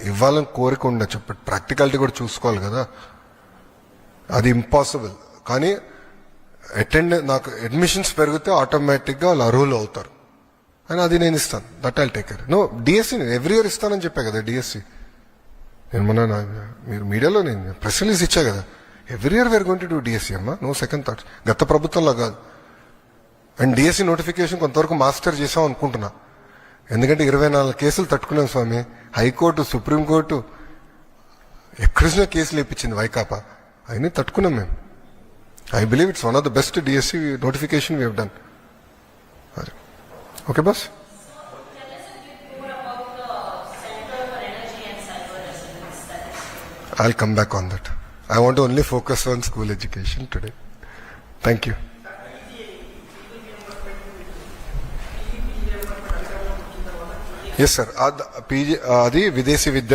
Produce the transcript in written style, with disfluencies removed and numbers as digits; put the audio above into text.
ఇవ్వాలని కోరిక ఉండొచ్చు, బట్ ప్రాక్టికాలిటీ కూడా చూసుకోవాలి కదా, అది ఇంపాసిబుల్. కానీ నాకు అడ్మిషన్స్ పెరిగితే ఆటోమేటిక్గా వాళ్ళు అర్హులు అవుతారు అని అది నేను ఇస్తాను. That I'll take care. No, DSC every year ఇస్తానని చెప్పా కదా. డిఎస్సి నేను మీరు మీడియాలో నేను ప్రెస్ రిలీజ్ ఇచ్చా కదా, every year we're going to do DSC అమ్మా, నో సెకండ్ థాట్స్. గత ప్రభుత్వంలో కాదు. అండ్ డిఎస్సి నోటిఫికేషన్ కొంతవరకు మాస్టర్ చేసాం అనుకుంటున్నా, ఎందుకంటే 24 కేసులు తట్టుకున్నాం స్వామి. హైకోర్టు, సుప్రీంకోర్టు ఎక్కడిసిన కేసులు ఇప్పించింది వైకాపా, అవన్నీ తట్టుకున్నాం మేము. I believe it's one of the best DSC notification we have done. Okay boss. I'll come back on that. I want to only focus on school education today. Thank you. Yes, sir. PG, adi Videsi Vidya.